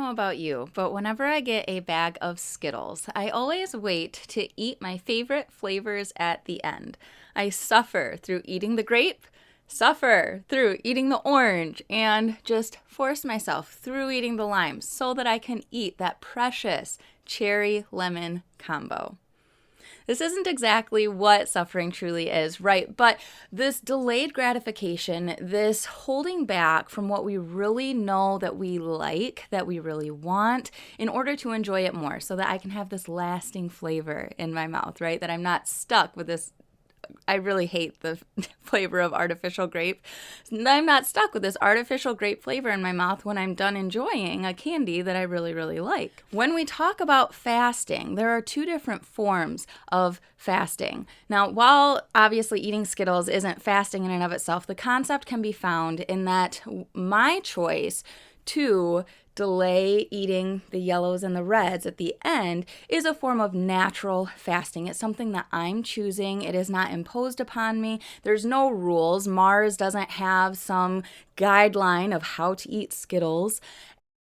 know about you, but whenever I get a bag of Skittles, I always wait to eat my favorite flavors at the end. I suffer through eating the grape, suffer through eating the orange, and just force myself through eating the lime so that I can eat that precious cherry lemon combo. This isn't exactly what suffering truly is, right? But this delayed gratification, this holding back from what we really know that we like, that we really want, in order to enjoy it more so that I can have this lasting flavor in my mouth, right? That I'm not stuck with this. I really hate the flavor of artificial grape. I'm not stuck with this artificial grape flavor in my mouth when I'm done enjoying a candy that I really, really like. When we talk about fasting, there are two different forms of fasting. Now, while obviously eating Skittles isn't fasting in and of itself, the concept can be found in that my choice to delay eating the yellows and the reds at the end is a form of natural fasting. It's something that I'm choosing. It is not imposed upon me. There's no rules. Mars doesn't have some guideline of how to eat Skittles.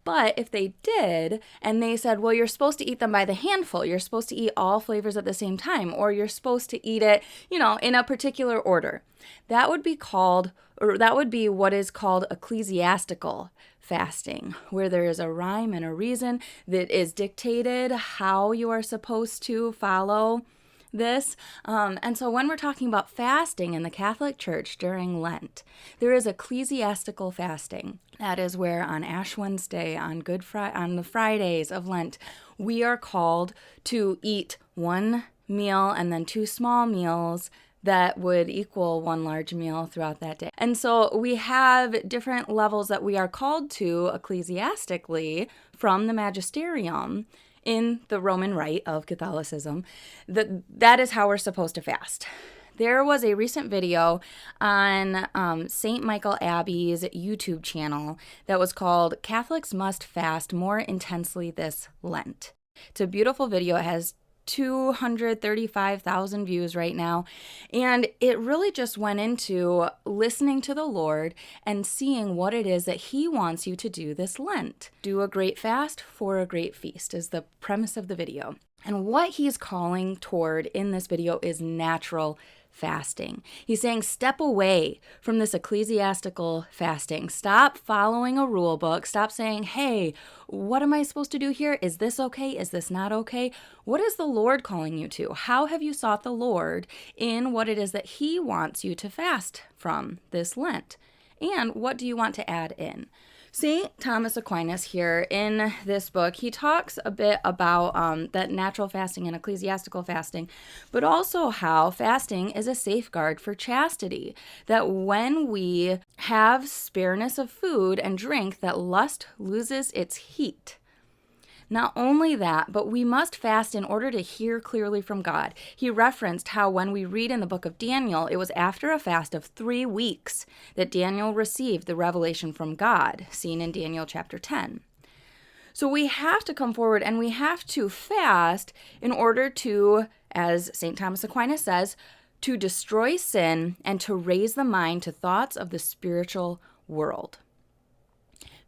But if they did, and they said, well, you're supposed to eat them by the handful, you're supposed to eat all flavors at the same time, or you're supposed to eat it, in a particular order, that would be what is called ecclesiastical fasting, where there is a rhyme and a reason that is dictated how you are supposed to follow this. And so when we're talking about fasting in the Catholic Church during Lent, there is ecclesiastical fasting. That is where on Ash Wednesday, on on the Fridays of Lent, we are called to eat one meal and then two small meals that would equal one large meal throughout that day. And so we have different levels that we are called to ecclesiastically from the magisterium in the Roman Rite of Catholicism. That is how we're supposed to fast. There was a recent video on St. Michael Abbey's YouTube channel that was called Catholics Must Fast More Intensely This Lent. It's a beautiful video. It has 235,000 views right now. And it really just went into listening to the Lord and seeing what it is that He wants you to do this Lent. Do a great fast for a great feast is the premise of the video. And what He's calling toward in this video is natural fasting. He's saying step away from this ecclesiastical fasting. Stop following a rule book. Stop saying, hey, what am I supposed to do here? Is this okay? Is this not okay? What is the Lord calling you to? How have you sought the Lord in what it is that He wants you to fast from this Lent? And what do you want to add in? St. Thomas Aquinas here in this book, he talks a bit about that natural fasting and ecclesiastical fasting, but also how fasting is a safeguard for chastity, that when we have spareness of food and drink, that lust loses its heat. Not only that, but we must fast in order to hear clearly from God. He referenced how when we read in the book of Daniel, it was after a fast of 3 weeks that Daniel received the revelation from God, seen in Daniel chapter 10. So we have to come forward and we have to fast in order to, as St. Thomas Aquinas says, to destroy sin and to raise the mind to thoughts of the spiritual world.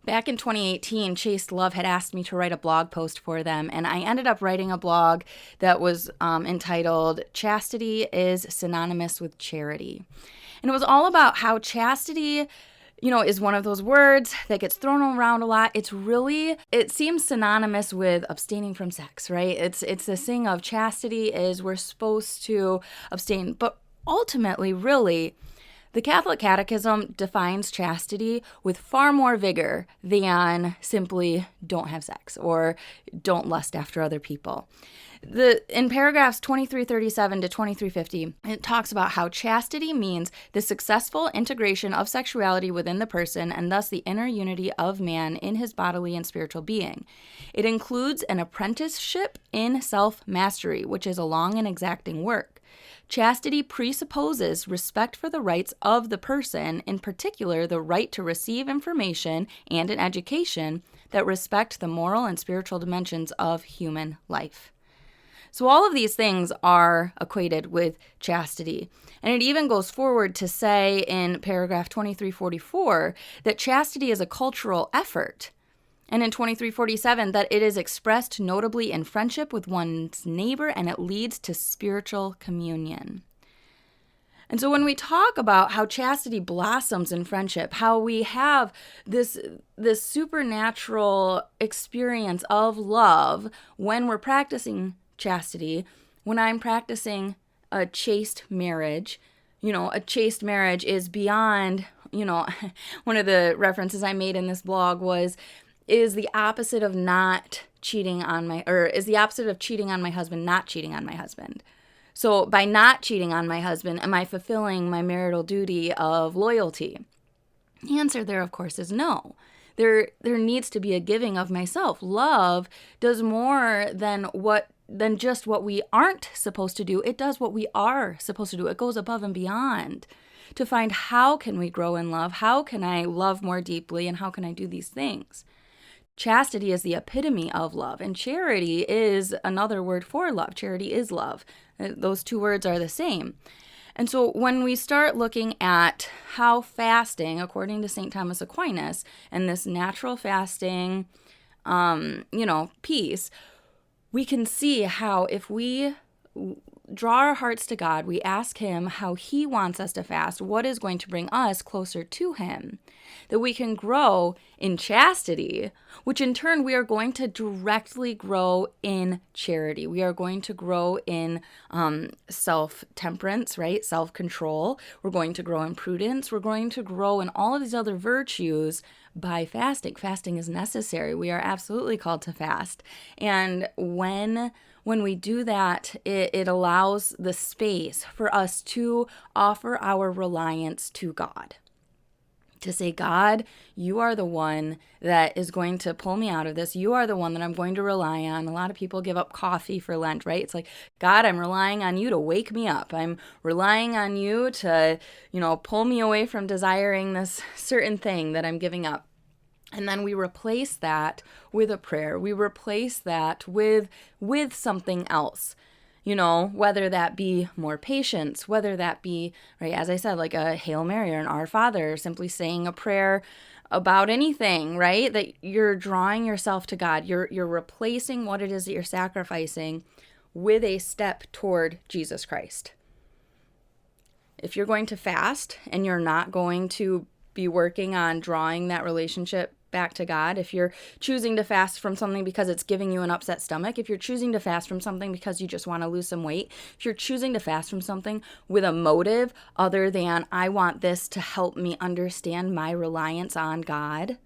Back in 2018, Chaste Love had asked me to write a blog post for them, and I ended up writing a blog that was entitled Chastity is Synonymous with Charity. And it was all about how chastity, is one of those words that gets thrown around a lot. It seems synonymous with abstaining from sex, right? It's this thing of chastity is we're supposed to abstain, but ultimately, really, the Catholic Catechism defines chastity with far more vigor than simply don't have sex or don't lust after other people. In paragraphs 2337 to 2350, it talks about how chastity means the successful integration of sexuality within the person and thus the inner unity of man in his bodily and spiritual being. It includes an apprenticeship in self-mastery, which is a long and exacting work. Chastity presupposes respect for the rights of the person, in particular the right to receive information and an education that respect the moral and spiritual dimensions of human life. So all of these things are equated with chastity. And it even goes forward to say in paragraph 2344 that chastity is a cultural effort. And in 23:47, that it is expressed notably in friendship with one's neighbor and it leads to spiritual communion. And so when we talk about how chastity blossoms in friendship, how we have this supernatural experience of love when we're practicing chastity, when I'm practicing a chaste marriage, a chaste marriage is beyond, one of the references I made in this blog is the opposite of cheating on my husband, not cheating on my husband. So by not cheating on my husband, am I fulfilling my marital duty of loyalty? The answer there, of course, is no. There needs to be a giving of myself. Love does more than just what we aren't supposed to do. It does what we are supposed to do. It goes above and beyond to find how can we grow in love, how can I love more deeply, and how can I do these things. Chastity is the epitome of love, and charity is another word for love. Charity is love. Those two words are the same. And so when we start looking at how fasting, according to St. Thomas Aquinas, and this natural fasting, piece, we can see how if we draw our hearts to God, we ask Him how He wants us to fast, what is going to bring us closer to Him, that we can grow in chastity, which in turn we are going to directly grow in charity. We are going to grow in self-temperance, right? Self-control. We're going to grow in prudence. We're going to grow in all of these other virtues by fasting. Fasting is necessary. We are absolutely called to fast. And when we do that, it allows the space for us to offer our reliance to God. To say, God, you are the one that is going to pull me out of this. You are the one that I'm going to rely on. A lot of people give up coffee for Lent, right? It's like, God, I'm relying on you to wake me up. I'm relying on you to, pull me away from desiring this certain thing that I'm giving up. And then we replace that with a prayer. We replace that with something else. Whether that be more patience, whether that be, right, as I said, like a Hail Mary or an Our Father, or simply saying a prayer about anything, right? That you're drawing yourself to God. You're replacing what it is that you're sacrificing with a step toward Jesus Christ. If you're going to fast and you're not going to be working on drawing that relationship back to God, if you're choosing to fast from something because it's giving you an upset stomach, if you're choosing to fast from something because you just want to lose some weight, if you're choosing to fast from something with a motive other than I want this to help me understand my reliance on God,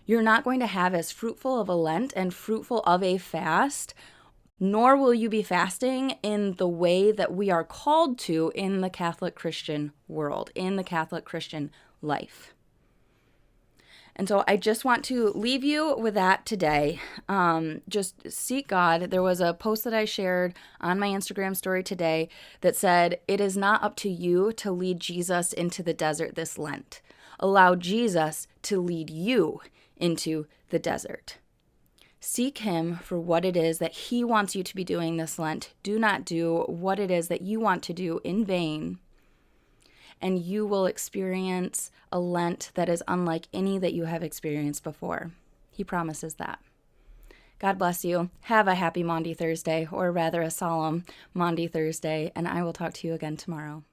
you're not going to have as fruitful of a Lent and fruitful of a fast, nor will you be fasting in the way that we are called to in the Catholic Christian world, in the Catholic Christian life. And so I just want to leave you with that today. Just seek God. There was a post that I shared on my Instagram story today that said, it is not up to you to lead Jesus into the desert this Lent. Allow Jesus to lead you into the desert. Seek Him for what it is that He wants you to be doing this Lent. Do not do what it is that you want to do in vain. And you will experience a Lent that is unlike any that you have experienced before. He promises that. God bless you. Have a happy Maundy Thursday, or rather a solemn Maundy Thursday, and I will talk to you again tomorrow.